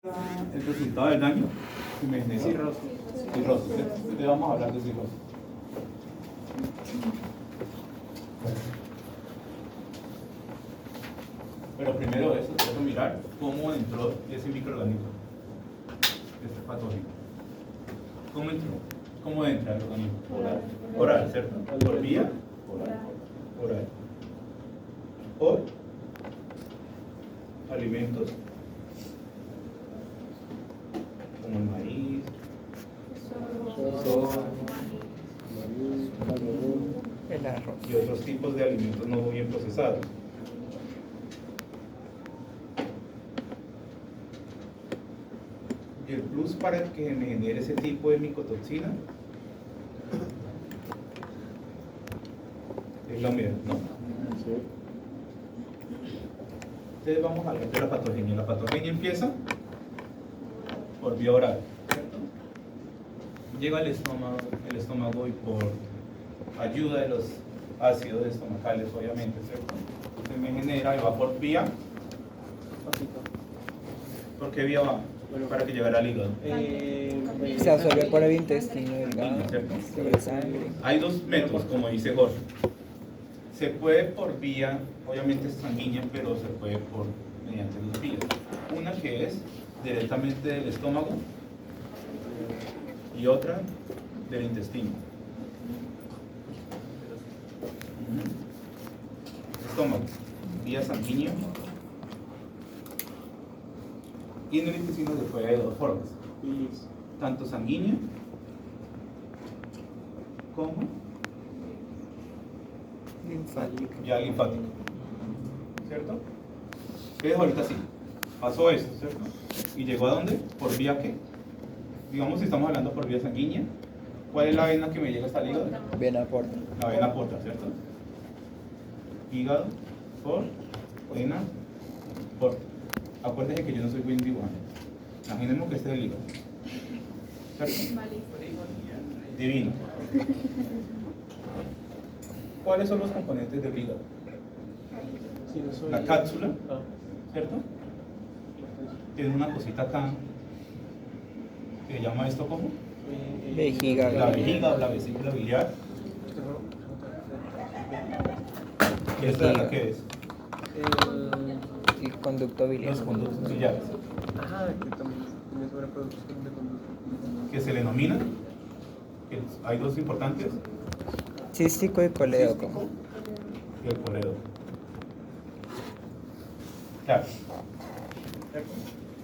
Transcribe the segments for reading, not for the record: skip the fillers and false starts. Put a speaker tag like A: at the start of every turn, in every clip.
A: El resultado del daño cirrosis, ¿cierto? Entonces vamos a hablar de cirrosis. Pero primero eso, tengo que mirar cómo entró ese microorganismo, este patógeno. ¿Cómo entró? ¿Cómo entra el organismo? Oral, ¿cierto? Por vía oral. Por alimentos como el maíz, soja,
B: El arroz.
A: y otros tipos de alimentos no bien procesados. Y el plus para que me genere ese tipo de micotoxina es la humedad, ¿no? Entonces vamos a hablar de la patogenia. La patogenia empieza por vía oral, ¿cierto? Llega al estómago y por ayuda de los ácidos estomacales, obviamente, ¿cierto? Se me genera y va por vía. ¿Por qué vía va? Para que llegara al hígado.
B: Se absorbe por el intestino delgado,
A: ¿Cierto?
B: sobre sangre.
A: Hay dos métodos, como dice Jorge. Se puede por vía, obviamente sanguínea, pero se puede mediante dos vías. Una que es directamente del estómago y otra del intestino. Estómago, vía sanguínea. Y en el intestino se puede de dos formas. Tanto sanguínea como
B: Linfático.
A: ya linfático, ¿cierto? Entonces ahorita sí, pasó esto, ¿cierto? ¿Y llegó a dónde? ¿Por vía qué? Digamos si estamos hablando por vía sanguínea, ¿cuál es la vena que me llega hasta el hígado?
B: Vena porta.
A: La vena porta, ¿cierto? Hígado por vena porta. Acuérdense que yo no soy buen dibujante. Imaginemos que este es el hígado, ¿cierto? Divino. ¿Cuáles son los componentes del hígado? La cápsula, ¿cierto? Tiene una cosita acá que se llama esto como
B: Vejiga.
A: la vejiga o la vesícula biliar. ¿Y esta de acá qué es?
B: El conducto biliar.
A: Los conductos biliares,
C: Ajá, que también tiene sobreproducción de conducto.
A: que se le denomina, que hay dos importantes,
B: Cístico y colédoco.
A: y el coledo. Claro.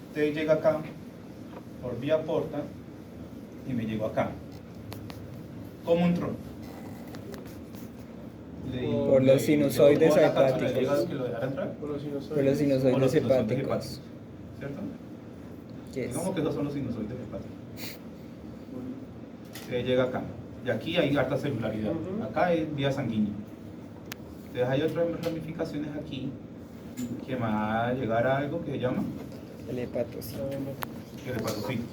A: Usted llega acá por vía porta y me llegó acá. ¿Cómo entró?
B: Por los sinusoides
A: ¿Le dejó a la cápsula del
B: hepáticos.
A: hígado que lo dejara entrar?
C: Por los sinusoides.
B: Por los
A: O
B: sinusoides
A: los sinusoides
B: hepáticos.
A: ¿Cierto?
B: Yes.
A: Digamos que esos son los sinusoides hepáticos. Se llega acá. Y aquí hay alta celularidad. Acá es vía sanguínea. Entonces hay otras ramificaciones aquí que me va a llegar a algo que se llama
B: El hepatocito.
A: el hepatocito.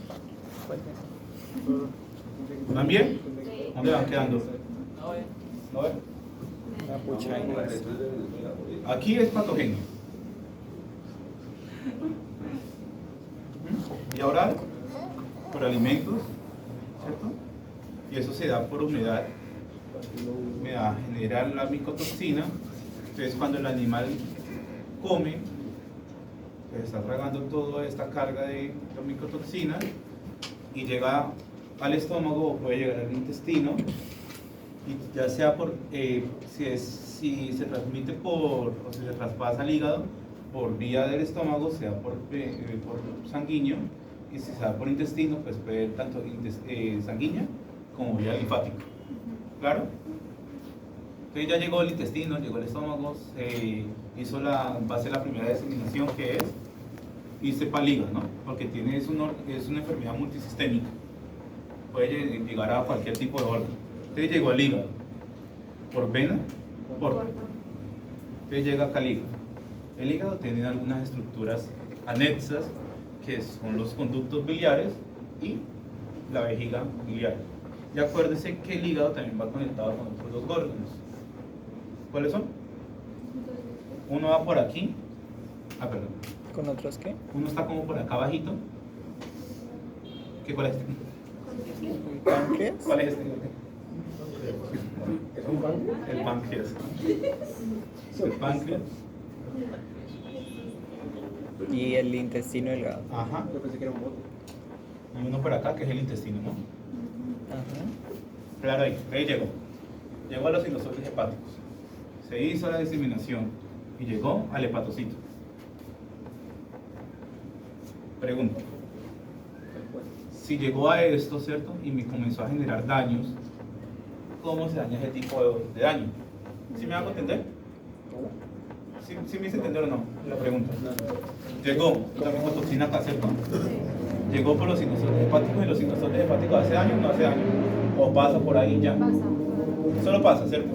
A: ¿Van bien? ¿Dónde van quedando? ¿No ven?
B: La puchaina.
A: Aquí es patogenia. Y ahora, por alimentos, ¿cierto? Y eso se da por humedad. Humedad genera la micotoxina. Entonces, cuando el animal come, pues está tragando toda esta carga de micotoxina y llega al estómago o puede llegar al intestino. Y ya sea por si se transmite o si se traspasa al hígado por vía del estómago, sea por sanguíneo, y si se da por intestino, pues puede ir tanto sanguínea como vía linfática. ¿Claro? Entonces ya llegó el intestino, llegó el estómago, se hizo va a ser la primera diseminación, que es irse para el hígado, ¿no? Porque es una enfermedad multisistémica, puede llegar a cualquier tipo de órgano. Entonces llegó al hígado, por vena, porta. Entonces llega acá al hígado. El hígado tiene algunas estructuras anexas, que son los conductos biliares y la vejiga biliar. Y acuérdense que el hígado también va conectado con otros dos órganos. ¿Cuáles son? Uno va por aquí. Perdón.
B: ¿Con otros qué?
A: Uno está como por acá abajito. ¿Cuál es este?
B: ¿El páncreas?
A: ¿Cuál es este?
C: ¿Es un pan?
A: El páncreas. El páncreas.
B: Y el intestino delgado.
A: Ajá.
C: Yo pensé que era un bote.
A: Y uno por acá que es el intestino, ¿no?
B: Ajá.
A: Claro, ahí llegó. Llegó a los sinusoides hepáticos. Se hizo la diseminación y llegó al hepatocito. Pregunta. Si llegó a esto, ¿cierto? Y me comenzó a generar daños, ¿cómo se daña ese tipo de daño? ¿Sí me hago entender? ¿Sí me hice entender o no? La pregunta. Llegó la micotoxina acá, ¿cierto? Llegó por los sinusoides hepáticos y los sinusoides hepáticos hace daño o no hace daño. O pasa por ahí y ya. Solo pasa, ¿cierto?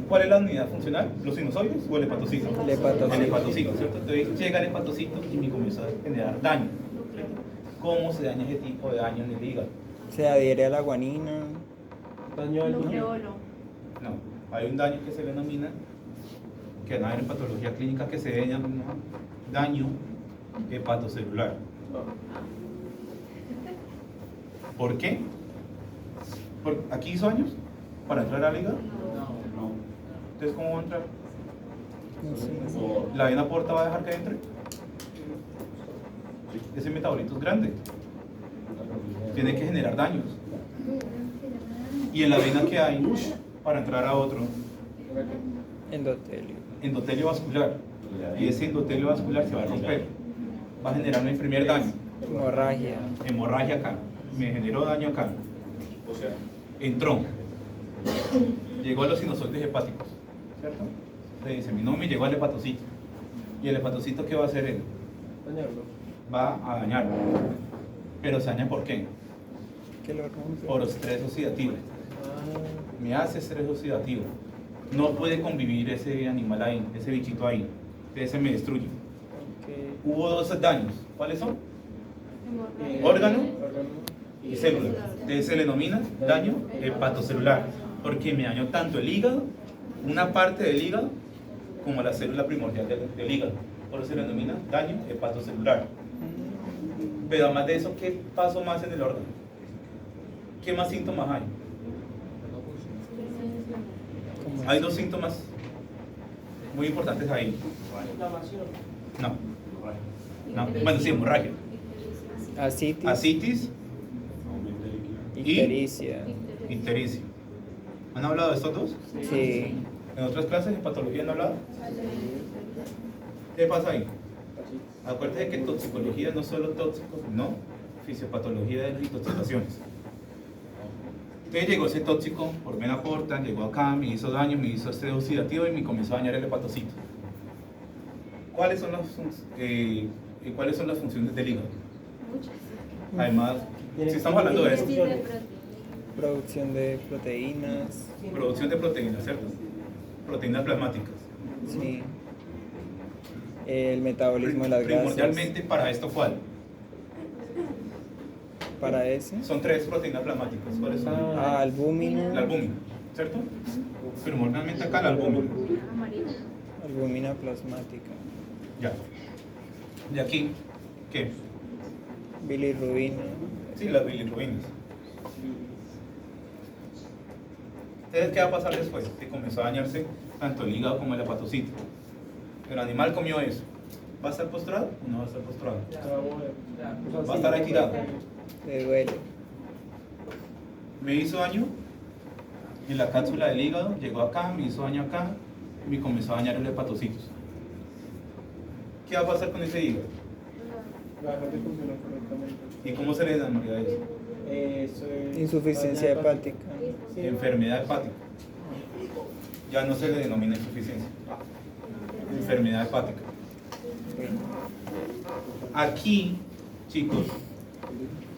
A: ¿Cuál es la unidad funcional? ¿Los sinusoides o el hepatocito?
B: El hepatocito.
A: El hepatocito, ¿cierto? Entonces llega el hepatocito y me comienza a generar daño, ¿cierto? ¿Cómo se daña ese tipo de daño en el hígado?
B: Se adhiere a la guanina.
C: Daño al
D: Nucleolo.
A: No, hay un daño que se denomina, que van a ver en patología clínica, que se llama daño hepatocelular. ¿Por qué? ¿Aquí hizo daños? ¿Para entrar al hígado? No. Entonces, ¿cómo va a entrar?
B: No sé.
A: ¿La vena porta va a dejar que entre? Ese metabolito es grande. Tiene que generar daños. ¿Y en la vena que hay para entrar a otro?
B: Endotelio.
A: Endotelio vascular. Y ese endotelio vascular se va a romper. Va a generar un primer daño.
B: Hemorragia.
A: Hemorragia acá. Me generó daño acá. O sea, entró. Llegó a los sinusoides hepáticos. ¿Cierto? Se diseminó y me llegó al hepatocito. ¿Y el hepatocito qué va a hacer él?
C: Dañarlo.
A: Va a dañarlo. Pero se daña ¿por qué?
B: ¿Qué lo rompe?
A: Por estrés oxidativo. Me hace estrés oxidativo. No puede convivir ese animal ahí, ese bichito ahí. Entonces se me destruye.
B: Ok.
A: Hubo dos daños. ¿Cuáles son? Órgano y célula. Entonces se le denomina daño hepatocelular. Porque me dañó tanto el hígado, una parte del hígado, como la célula primordial del hígado. Por eso se le denomina daño hepatocelular. Pero además de eso, ¿qué pasó más en el órgano? ¿Qué más síntomas hay?
B: ¿Cómo
A: Hay
B: es?
A: dos síntomas muy importantes ahí. No. No. Bueno, sí, hemorragia.
B: Asitis.
A: Asitis,
B: Ictericia.
A: ictericia. ¿Han hablado de estos dos?
B: Sí.
A: ¿En otras clases de patología han hablado? ¿Qué pasa ahí? Acuérdate que toxicología no solo tóxicos, no, fisiopatología de las intoxicaciones. Entonces llegó ese tóxico por vena porta, llegó acá, me hizo daño, me hizo estrés oxidativo y me comenzó a dañar el hepatocito. ¿Cuáles son las funciones del hígado? Además, si estamos hablando de esto,
B: Producción de proteínas.
A: producción de proteínas, ¿cierto? Proteínas plasmáticas.
B: Sí. El metabolismo de las grasas.
A: Primordialmente para esto, ¿cuál?
B: Para ese.
A: Son tres proteínas plasmáticas. ¿Cuáles son?
B: Albúmina.
A: La albúmina, ¿cierto? Primordialmente acá la albúmina.
B: Albúmina plasmática.
A: Ya. De aquí, ¿qué?
B: Bilirrubina.
A: Sí, las bilirrubinas. Entonces, ¿qué va a pasar después? Que comenzó a dañarse tanto el hígado como el hepatocito. El animal comió eso. ¿Va a estar postrado o no va a estar postrado? Va a estar ahí tirado.
B: Le duele.
A: Me hizo daño en la cápsula del hígado, llegó acá, me hizo daño acá, y me comenzó a dañar el hepatocitos. ¿Qué va a pasar con ese hígado?
C: La parte funciona correctamente.
A: ¿Y cómo se le denomina eso?
C: Eso es
B: Insuficiencia hepática.
C: Sí.
A: Enfermedad hepática. Ya no se le denomina insuficiencia. Enfermedad hepática. Aquí, chicos,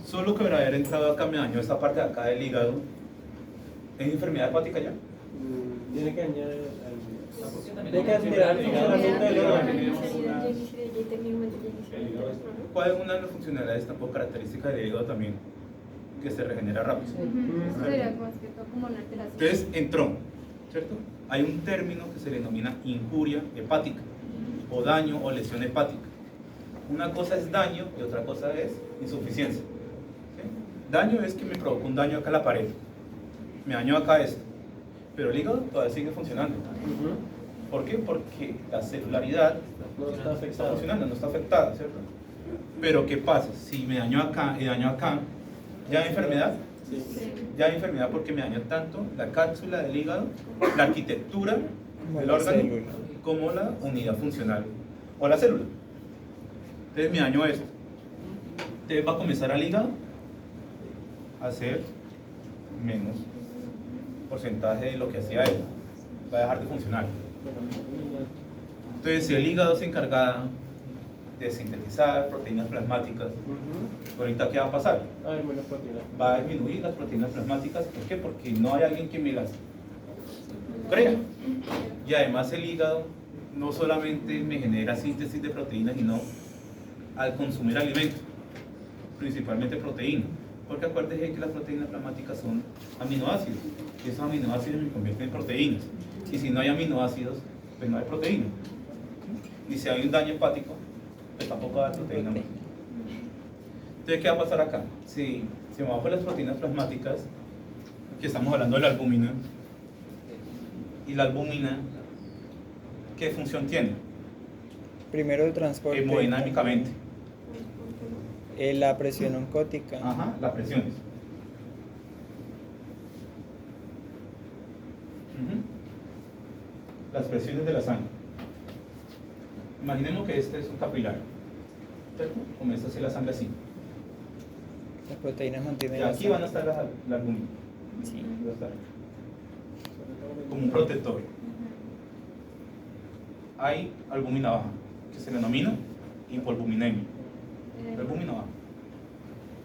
A: solo que haber entrado acá me dañó esta parte de acá del hígado. ¿Es enfermedad hepática ya?
C: Tiene que añadir tiene que alterar el funcionamiento del órgano.
A: ¿Cuál es una de las funcionalidades tampoco características del hígado también? Que se regenera rápido.
D: Eso sería más que todo como una alteración.
A: Entonces entró, ¿cierto? Hay un término que se le denomina injuria hepática. o daño o lesión hepática. Una cosa es daño y otra cosa es insuficiencia. ¿Sí? Daño es que me provocó un daño acá a la pared, me dañó acá esto, pero el hígado todavía sigue funcionando. ¿Por qué? Porque la celularidad
C: No está
A: está
C: afectado.
A: funcionando, no está afectada, ¿cierto? Pero ¿qué pasa? Si me daño acá y daño acá, ¿ya hay enfermedad?
C: Sí.
A: Ya hay enfermedad porque me dañó tanto la cápsula del hígado, la arquitectura
B: Como
A: del
B: la
A: órgano,
B: célula.
A: como la unidad funcional o la célula. Entonces me dañó esto. Entonces va a comenzar al hígado a hacer menos porcentaje de lo que hacía él. Va a dejar de funcionar. Entonces si el hígado se encarga de sintetizar proteínas plasmáticas, ahorita ¿qué va a pasar?
C: Ay, menos proteína.
A: Va a disminuir las proteínas plasmáticas. ¿Por qué? Porque no hay alguien que me las crea. Y además el hígado no solamente me genera síntesis de proteínas, sino al consumir alimentos, principalmente proteínas. Porque acuérdense que las proteínas plasmáticas son aminoácidos. Y esos aminoácidos me convierten en proteínas. Y si no hay aminoácidos, pues no hay proteína. Y si hay un daño hepático, pues tampoco va a haber proteína. Entonces, ¿qué va a pasar acá? Si me bajo las proteínas plasmáticas, que estamos hablando de la albúmina, y la albúmina, ¿qué función tiene?
B: Primero el transporte.
A: Hemodinámicamente.
B: La presión oncótica.
A: Ajá, las presiones. Las presiones de la sangre. Imaginemos que este es un capilar. ¿Cierto? Comienza a hacer la sangre así.
B: Las proteínas mantienen
A: Y
B: la
A: aquí van a
B: sangre.
A: estar la albúmina.
B: Sí.
A: Va a estar como un protector. Hay albúmina baja, que se denomina hipoalbuminemia. Albúmina baja.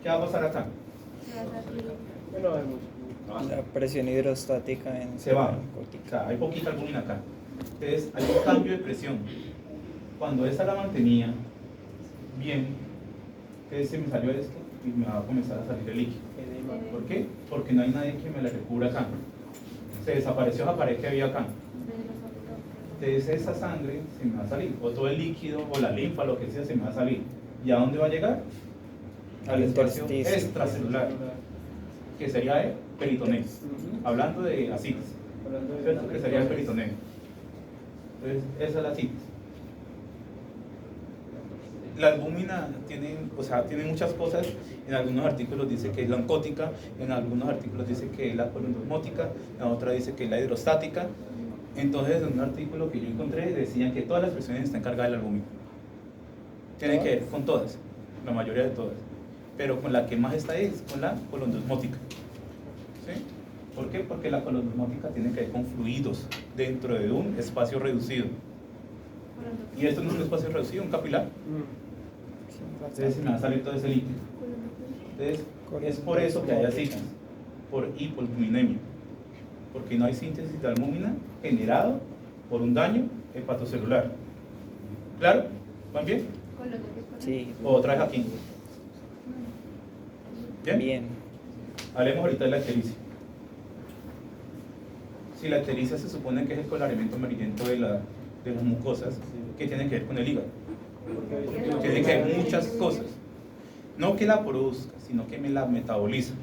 A: ¿Qué va a pasar acá?
C: Bueno, hay mucho.
B: La presión hidrostática en
A: Se va.
B: oncótica.
A: O sea, hay poquita albúmina acá. Entonces, hay un cambio de presión. Cuando esta la mantenía bien, entonces se me salió esto y me va a comenzar a salir el líquido.
C: Edema.
A: ¿Por qué? Porque no hay nadie que me la recubra acá. Se desapareció esa pared que había acá. Entonces esa sangre se me va a salir, o todo el líquido, o la linfa, lo que sea, se me va a salir. ¿Y a dónde va a llegar? Al espacio
B: intersticio.
A: extracelular, que sería el peritoneo. Hablando de ascites,
C: Hablando de-
A: ¿cierto? Que sería el peritoneo. Entonces, esa es la ascites. La albúmina tiene, o sea, tiene muchas cosas. En algunos artículos dice que es la oncótica, en algunos artículos dice que es la colondosmótica, en otra dice que es la hidrostática. Entonces, en un artículo que yo encontré decían que todas las presiones están cargadas de la albúmina. Tienen que ver con todas, la mayoría de todas. Pero con la que más está es con la colondosmótica. ¿Sí? ¿Por qué? Porque la colondosmótica tiene que ver con fluidos dentro de un espacio reducido. Y esto no es un espacio reducido, un capilar.
B: Sí,
A: Entonces se me va a salir todo ese líquido. Entonces, es por eso que hay ascites, por hipoalbuminemia. Porque no hay síntesis de albúmina generado por un daño hepatocelular. ¿Claro? ¿Van bien?
B: Sí,
A: O otra vez aquí. ¿Bien?
B: bien.
A: Hablemos ahorita de la ictericia. Si la ictericia se supone que es el colarinamiento amarillento de las mucosas, ¿qué tiene que ver con el hígado? Tiene que ver muchas cosas. No que la produzca, sino que me la metaboliza.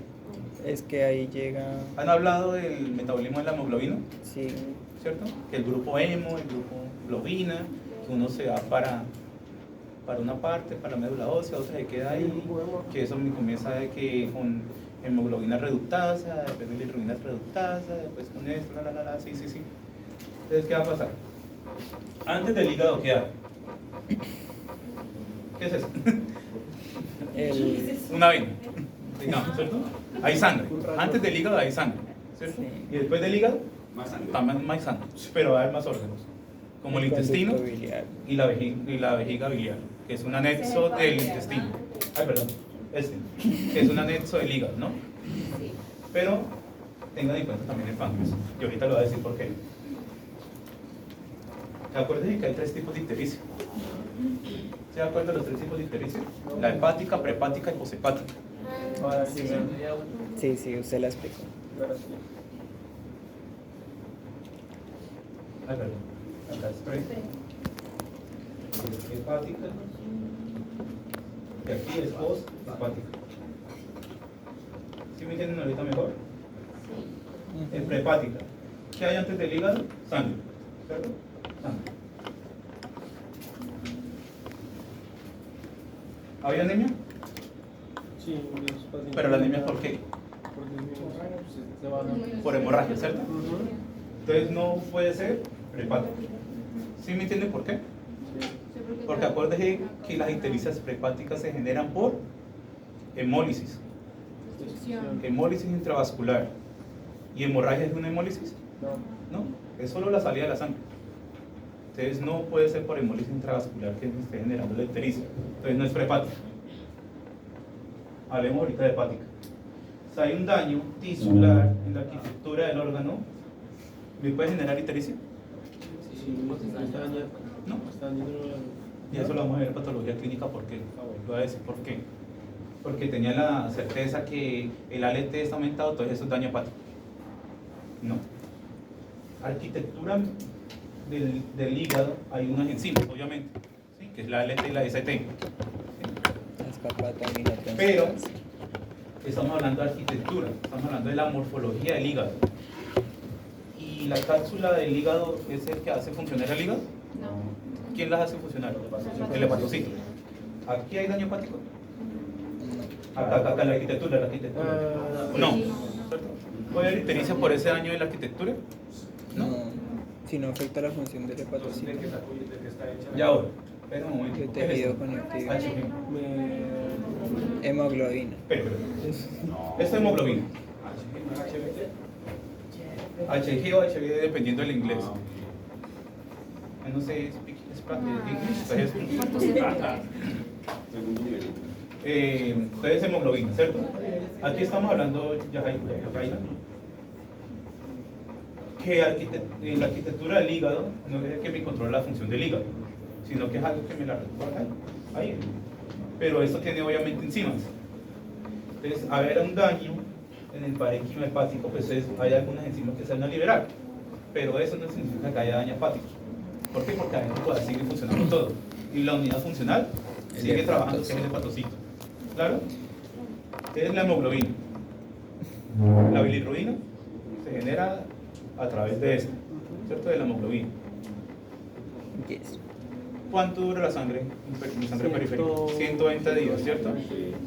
B: Es que ahí llega.
A: ¿Han hablado del metabolismo de la hemoglobina?
B: Sí,
A: ¿Cierto? Que el grupo hemo, el grupo globina, que uno se va para una parte, para la médula ósea, otra se queda ahí, que eso me comienza de que con hemoglobina reductasa, después de bilirrubina reductasa, después con esto, sí. Entonces, ¿qué va a pasar? Antes del hígado, ¿qué hay? ¿Qué es eso? Una vena, digamos, ¿cierto? Hay sangre. Antes del hígado hay sangre, ¿cierto?
B: Sí.
A: Y después del hígado, también más sangre, pero va a haber más órganos, como el intestino
B: conducto biliar.
A: y la vejiga biliar, que es un anexo del intestino. Ay, perdón, que es un anexo del hígado, ¿no? Pero tengan en cuenta también el páncreas, y ahorita lo voy a decir por qué. Acuérdense que hay 3 tipos de ictericia. ¿Se dan cuenta de los 3 tipos de ictericia? La hepática, prehepática y poshepática.
C: Ahora sí,
B: Sí, sí, usted la explicó.
C: ahora sí.
A: Ay, perdón. Acá es pre. es hepática y aquí es post-hepática. ¿Sí me entienden ahorita mejor? Es prehepática. ¿Qué hay antes del hígado? Sangre, ¿cierto? Sangre. ¿Había anemia?
C: Sí, los pacientes.
A: Pero la anemia, ¿por qué? Por hemorragia, ¿cierto? Entonces no puede ser prehepática. ¿Sí me entienden por qué? Porque acuérdense que las icterícias prehepáticas se generan por hemólisis. Hemólisis intravascular. ¿Y hemorragia es una hemólisis? No, es solo la salida de la sangre. Entonces no puede ser por hemólisis intravascular que esté generando la ictericia. Entonces no es prehepática. Hablemos ahorita de hepática. Si hay un daño tisular en la arquitectura del órgano, ¿me puede generar ictericia? No. Y eso lo vamos a ver en patología clínica. ¿Por qué? Voy a decir por qué. Porque tenía la certeza que el ALT está aumentado, entonces eso es daño hepático. No. Arquitectura del hígado, hay unas enzimas, obviamente, ¿sí? Que es la ALT y la ST. ¿Sí? Pero estamos hablando de arquitectura, estamos hablando de la morfología del hígado. ¿Y la cápsula del hígado es el que hace funcionar el hígado?
D: No.
A: ¿Quién las hace funcionar? El hepatocito. ¿Aquí hay daño hepático? Acá en la arquitectura, No. ¿Puede haber ictericia por ese daño de la arquitectura?
B: No, si no afecta la función del hepatocito.
A: Ya ahora, espera un momento.
B: El tejido conectivo.
A: HG.
B: Hemoglobina.
A: Espera. Esto es hemoglobina. HG o HB dependiendo del inglés. No sé, entonces hemoglobina, ¿cierto? Aquí estamos hablando, Yajaira, que en la arquitectura del hígado no es que me controla la función del hígado, sino que es algo que me la recuerda ahí. Pero esto tiene obviamente enzimas. Entonces, a ver un daño en el parénquima hepático, pues hay algunas enzimas que se van a liberar, pero eso no significa que haya daño hepático. ¿Por qué? Porque adentro todavía sigue funcionando todo. Y la unidad funcional sigue trabajando, que es el hepatocito. ¿Claro? Es la hemoglobina. La bilirrubina se genera a través de esto, ¿cierto? De la hemoglobina.
B: Yes.
A: ¿Cuánto dura la sangre periférica? 120 días, ¿cierto?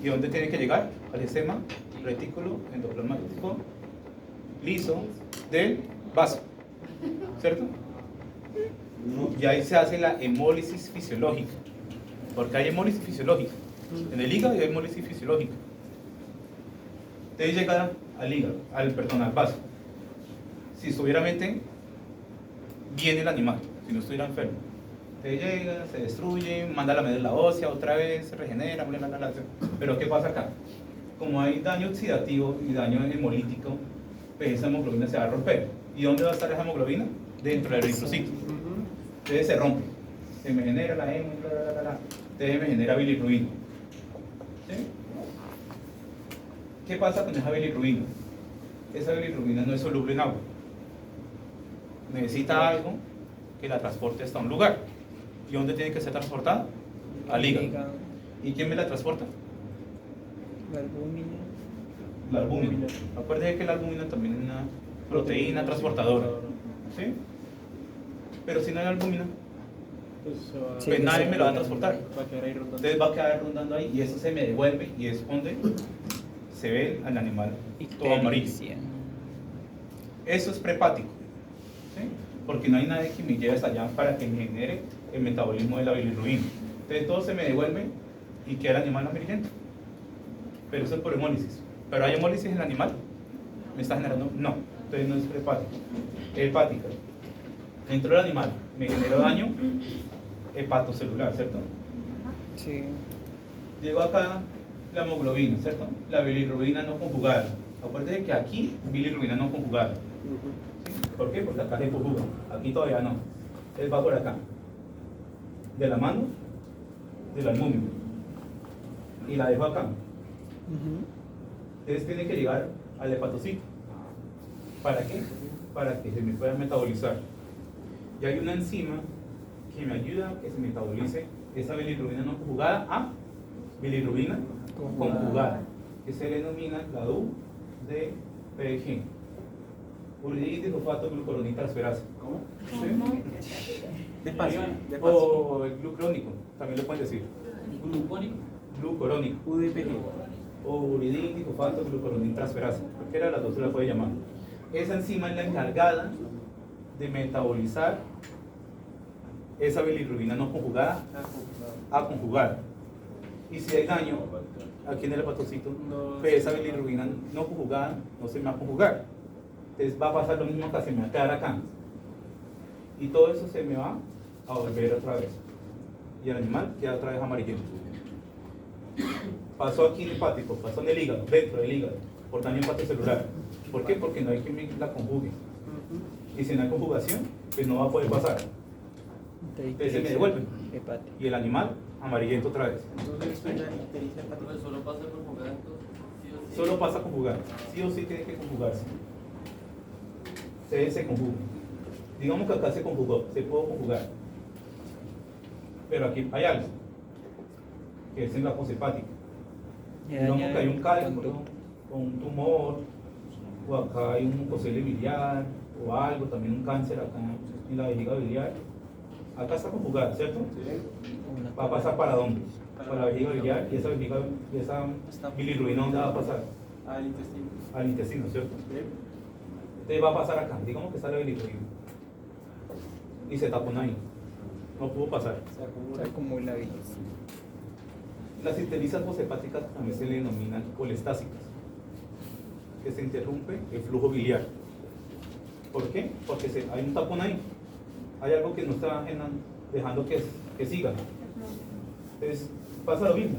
A: ¿Y dónde tiene que llegar? Al esquema retículo endoplasmático liso del vaso, ¿cierto? Y ahí se hace la hemólisis fisiológica, porque hay hemólisis fisiológica. En el hígado hay hemólisis fisiológica. Debe llegar al hígado, al vaso. Si estuviera mente, viene el animal, si no estuviera enfermo. Te llega, se destruye, manda la médula ósea otra vez, se regenera, bla, bla, bla, bla. Pero ¿qué pasa acá? Como hay daño oxidativo y daño hemolítico, pues esa hemoglobina se va a romper. ¿Y dónde va a estar esa hemoglobina? Dentro del eritrocito. Entonces se rompe. Se me genera la hemo, bla, bla, bla, bla. Entonces me genera bilirrubina. ¿Sí? ¿Qué pasa con esa bilirrubina? Esa bilirrubina no es soluble en agua. Necesita algo que la transporte hasta un lugar. ¿Y dónde tiene que ser transportada? Al hígado. ¿Y quién me la transporta?
B: La albúmina.
A: La albúmina. Acuérdense que la albúmina también es una proteína transportadora. ¿Sí? Pero si no hay albúmina, pues nadie me lo va a transportar. Entonces va a quedar rondando ahí y eso se me devuelve y es donde se ve al animal todo amarillo. Eso es prehepático. ¿Sí? Porque no hay nadie que me lleve hasta allá para que me genere el metabolismo de la bilirrubina. Entonces todo se me devuelve y queda el animal amarillento. Pero eso es por hemólisis. ¿Pero hay hemólisis en el animal? ¿Me está generando? No. Entonces no es prehepático. Hepática. Dentro del animal me generó daño hepatocelular, ¿cierto?
B: Sí.
A: Llegó acá la hemoglobina, ¿cierto? La bilirrubina no conjugada. Acuérdense que aquí bilirrubina no conjugada. ¿Sí? ¿Por qué? Porque acá se conjuga. Aquí todavía no. Él va por acá. De la mano del albúmina. Y la dejo acá. Entonces tiene que llegar al hepatocito. ¿Para qué? Para que se me pueda metabolizar. Y hay una enzima que me ayuda a que se metabolice esa bilirrubina no conjugada a bilirrubina conjugada, que se denomina la UDPG, uridina disulfato glucuronidtransferasa.
C: ¿Cómo?
A: ¿Sí?
C: Despacio.
A: O el glucrónico, también lo pueden decir. Glucurónico.
C: UDPG.
A: O uridina disulfato glucuronidtransferasa. Cualquiera de las dos se la puede llamar. Esa enzima es la encargada de metabolizar esa bilirrubina no conjugada a conjugada. Y si hay daño aquí en el hepatocito, pues esa bilirrubina no conjugada no se me va a conjugar. Entonces va a pasar lo mismo que se me va a quedar acá. Y todo eso se me va a volver otra vez. Y el animal queda otra vez amarillento. Pasó aquí en el hepático, pasó en el hígado, dentro del hígado, por daño hepatocelular. ¿Por qué? Porque no hay quien la conjugue. Y si no hay conjugación, pues no va a poder pasar. Entonces se me devuelve.
B: Hepático.
A: Y el animal amarillento otra vez.
C: Entonces esto es la ictericia hepática.
E: Solo pasa por jugar, entonces.
A: Solo pasa a conjugar. Sí o sí tiene que conjugarse. Se conjuga. Digamos que acá se conjugó, se puede conjugar. Pero aquí hay algo, que es en la poshepática. Digamos que hay un cálculo, o un tumor, o acá hay un mucosele biliar, o algo, también un cáncer acá en la vejiga biliar. Acá está conjugado, ¿cierto? Va a pasar para dónde? Para la vejiga biliar, y esa bilirrubina, ¿dónde va a pasar?
C: Al intestino.
A: Al intestino, ¿cierto?
C: Bien.
A: Entonces va a pasar acá, digamos que está la bilirrubina. Y se tapó ahí. No pudo pasar.
C: Se
B: Se
C: acumula.
B: acumula bilis.
A: Las icterizas poshepáticas también se le denominan colestásicas, que se interrumpe el flujo biliar. ¿Por qué? Porque hay un tapón ahí. Hay algo que no está dejando que siga. Entonces pasa lo mismo.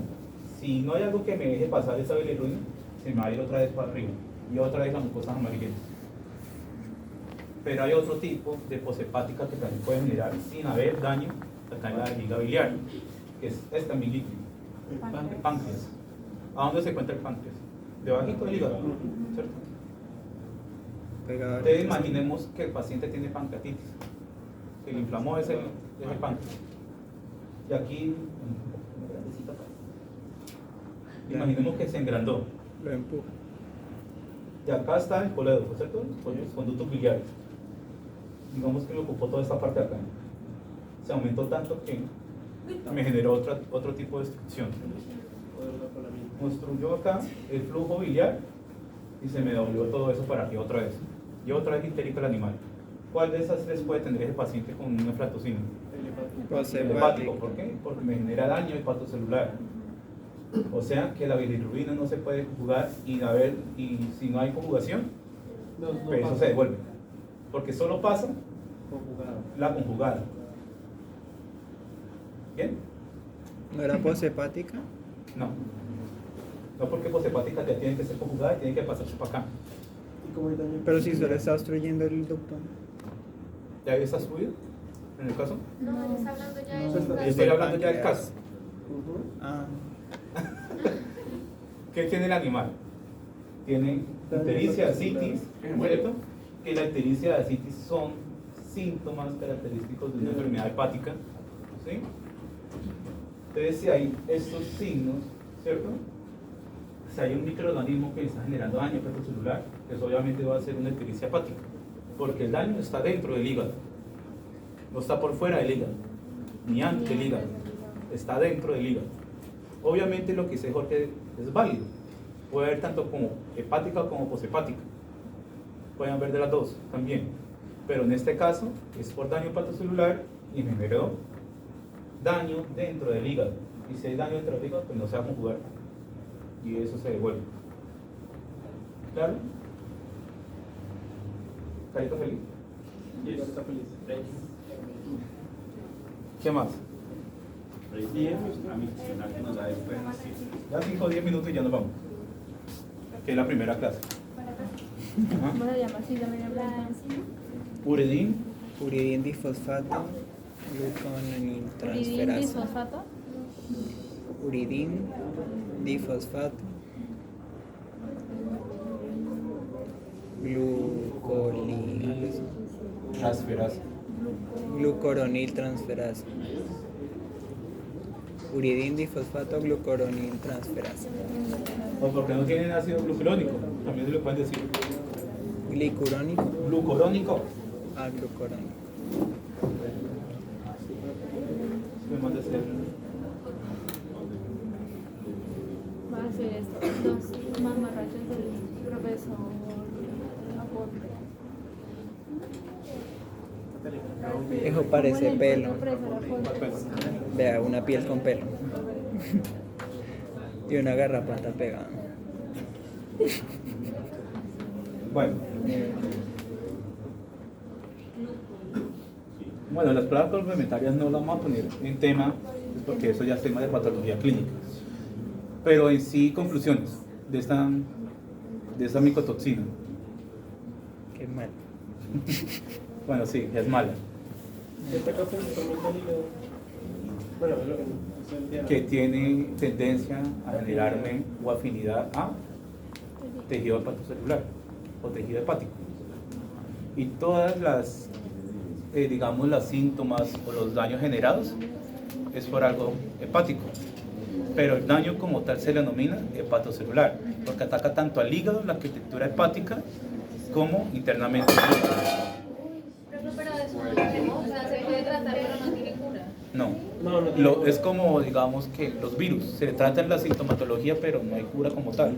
A: Si no hay algo que me deje pasar esa bilirrubina, se me va a ir otra vez para arriba y otra vez las mucosas amarillentas. Pero hay otro tipo de poshepática que también puede generar sin haber daño acá en la vejiga biliar, que es esta miliquia, el páncreas. ¿A dónde se encuentra el páncreas? Debajito del hígado, ¿cierto?
B: Pegado.
A: Entonces imaginemos que el paciente tiene pancreatitis, que le inflamó ese páncreas. Y aquí, imaginemos que se engrandó.
B: Lo empuja.
A: Y acá está el colédoco, ¿cierto? Con los conductos biliares. Digamos que me ocupó toda esta parte de acá. Se aumentó tanto que me generó otro tipo de destrucción. Construyó acá el flujo biliar y se me devolvió todo eso para aquí otra vez. Y otra vez ictérico el animal. ¿Cuál de esas tres puede tener ese paciente con una aflatoxina? El hepático. ¿Por qué? Porque me genera daño hepatocelular. O sea que la bilirrubina no se puede conjugar y si no hay conjugación, pues eso se devuelve. Porque solo pasa la conjugada. ¿Bien?
B: ¿No era poshepática?
A: No. No, porque poshepática ya tiene que ser conjugada y tiene que pasarse para acá.
C: ¿Y cómo hay daño?
B: Pero si solo está obstruyendo el ducto.
A: ¿Ya está subido? En el caso.
D: No, está hablando ya
C: No,
D: de
C: está-
D: los
A: Estoy hablando ya del caso.
C: Ujú.
B: Ah,
A: ¿Qué tiene el animal? Tiene ictericia, ascitis, ¿cierto? Que la ictericia y ascitis son síntomas característicos de una enfermedad hepática, ¿sí? Entonces, si hay estos signos, ¿cierto? Si hay un microorganismo que está generando daño hepatocelular, pues obviamente va a ser una ictericia hepática, porque el daño está dentro del hígado, no está por fuera del hígado, ni antes del hígado, está dentro del hígado. Obviamente lo que dice Jorge es válido, puede haber tanto como hepática como poshepática, pueden haber de las dos también, pero en este caso es por daño hepatocelular y generó daño dentro del hígado, y si hay daño dentro del hígado pues no se va a conjugar y eso se devuelve. ¿Claro? ¿Carito feliz?
C: Está feliz.
A: ¿Qué más?
C: Bien.
A: Ya 5 o 10 minutos y ya nos vamos, que es la primera clase.
D: ¿Cómo se llama? Sí, la media blanca.
A: Uridín,
B: uridín difosfato,
D: Uridín
B: glucoronidtransferasa.
D: disfosfato.
B: Uridín difosfato,
A: transferasa.
B: Glucoronil transferasa. Uridindifosfato glucoronil transferasa.
A: O porque no tienen ácido glucurónico, también se lo pueden decir.
B: Glicurónico.
A: Glucurónico.
B: Ah, glucorónico.
A: Me manda a hacer.
D: Va a hacer esto. Dos mamarrachos del profesor Aporte.
B: Eso parece pelo.
D: Profesor Aporte.
B: Vea, una piel con pelo. Y una garrapata pegada.
A: Bueno. Bueno, las pruebas complementarias no las vamos a poner en tema, pues porque eso ya es tema de patología clínica. Pero en sí, conclusiones de esta micotoxina.
B: Qué mal.
A: Bueno, sí, es mala.
C: Esta cosa principalmente al hígado. Bueno, es lo que no. Es el diálogo.
A: Que tiene tendencia a generarme o afinidad a tejido hepatocelular o tejido hepático. Y todas las, digamos, los síntomas o los daños generados es por algo hepático. Pero el daño como tal se le denomina hepatocelular, porque ataca tanto al hígado, la arquitectura hepática, como internamente.
D: Pero de eso no tenemos, o sea, se puede tratar, pero no tiene cura.
A: No.
C: No, no tiene
A: Es como, digamos, que los virus, se le trata en la sintomatología, pero no hay cura como tal.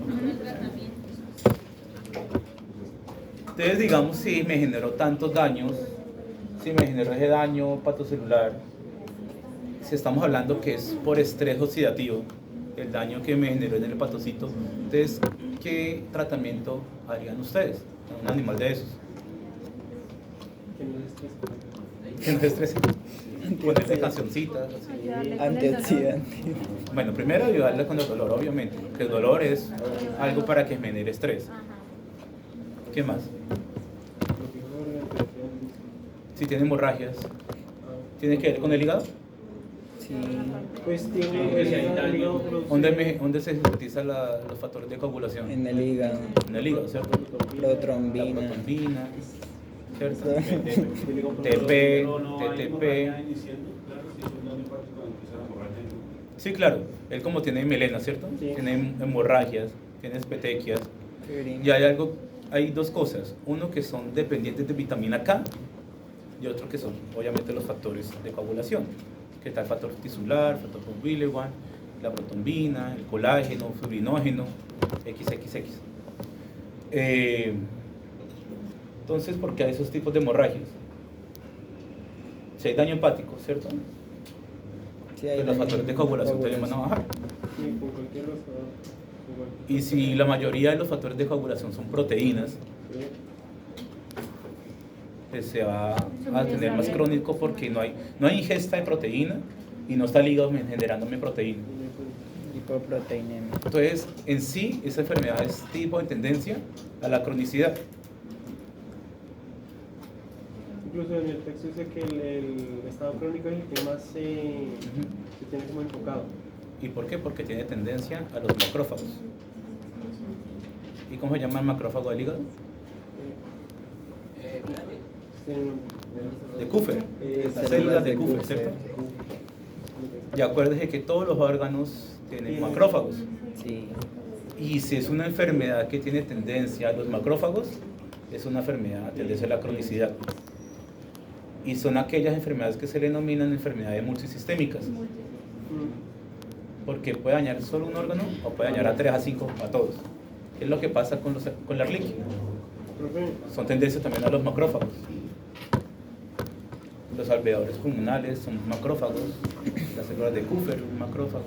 A: Entonces, digamos, si me generó tantos daños, si me generó ese daño hepatocelular, si estamos hablando que es por estrés oxidativo, el daño que me generó en el hepatocito, entonces, ¿qué tratamiento harían ustedes a un animal de esos?
C: que no es estrés.
A: Que no se estrese. Ponerle cancioncitas. Así.
B: Antioxidante.
A: Bueno, primero ayudarle con el dolor, obviamente, porque el dolor es algo para que genere estrés. ¿Qué más? Si tiene hemorragias, ¿tiene que ver con el hígado?
B: Sí.
C: Pues tiene el hígado
A: ¿Dónde se sintetizan los factores de coagulación?
B: En el hígado.
A: En el hígado, ¿cierto? La
B: Protrombina.
A: protombina, ¿cierto?
B: Eso.
A: TP, TTP. Sí, claro. Él como tiene melena, ¿cierto?
C: Sí.
A: Tiene hemorragias, tiene petequias. Y hay dos cosas. Uno que son dependientes de vitamina K y otro que son, obviamente, los factores de coagulación. Que está el factor tisular, el factor von Willebrand, la protombina, el colágeno, fibrinógeno, XXX. Entonces, ¿por qué hay esos tipos de hemorragias? Si hay daño hepático, ¿cierto?
B: Sí, hay
A: Pues los factores de coagulación también van a bajar.
C: Sí, con cualquier razón.
A: Y si la mayoría de los factores de coagulación son proteínas, pues se va a tener más crónico porque no hay ingesta de proteína y no está el hígado generándome proteína.
B: Hipoproteinemia.
A: Entonces, en sí, esa enfermedad es tipo de tendencia a la cronicidad.
C: Incluso en el texto dice que el estado crónico es el que más se tiene como enfocado.
A: ¿Y por qué? Porque tiene tendencia a los macrófagos. ¿Y cómo se llama el macrófago del hígado? De Kupfer. Las células de Kupfer, ¿cierto? Y acuérdese que todos los órganos tienen macrófagos.
B: Sí.
A: Y si es una enfermedad que tiene tendencia a los macrófagos, es una enfermedad, tendencia a la cronicidad. Y son aquellas enfermedades que se le denominan enfermedades multisistémicas. Porque puede dañar solo un órgano o puede dañar a 3 a 5 a todos. ¿Qué es lo que pasa con la Ehrlichia? Son tendencias también a los macrófagos. Los alveadores pulmonales son macrófagos, las células de Kupfer, un macrófago.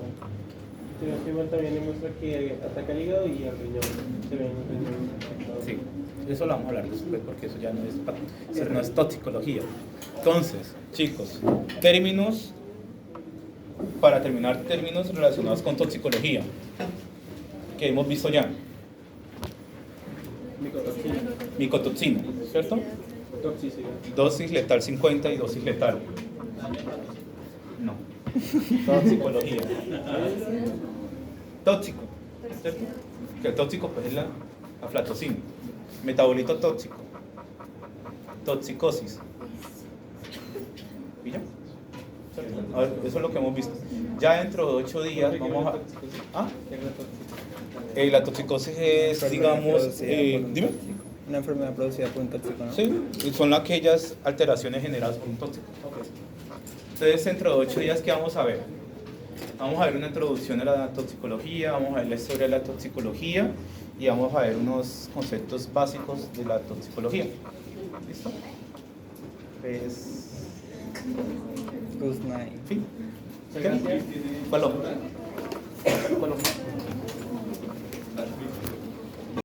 C: Si no estoy mal, también demuestra que ataca el hígado y al riñón. Se ve en el riñón afectado.
A: Sí, eso lo vamos a hablar después porque eso ya no es toxicología. Entonces, chicos, términos, para terminar, términos relacionados con toxicología, que hemos visto ya. Micotoxina, ¿cierto?
C: Toxicidad.
A: Dosis letal 50 y dosis letal. No. Toxicología. Tóxico, ¿cierto? Que el tóxico pues es la aflatoxina. Metabolito tóxico. Toxicosis. A ver, eso es lo que hemos visto. Ya dentro de 8 días vamos a... ¿Ah? La toxicosis es, digamos... dime.
B: Una enfermedad producida por un tóxico, ¿no?
A: Sí, son aquellas alteraciones generadas por un tóxico. Entonces, dentro de 8 días, ¿qué vamos a ver? Vamos a ver una introducción a la toxicología, vamos a ver la historia de la toxicología y vamos a ver unos conceptos básicos de la toxicología. ¿Listo? Pues...
B: Good night.
A: Fin.
C: Muchas gracias.
A: Paloma.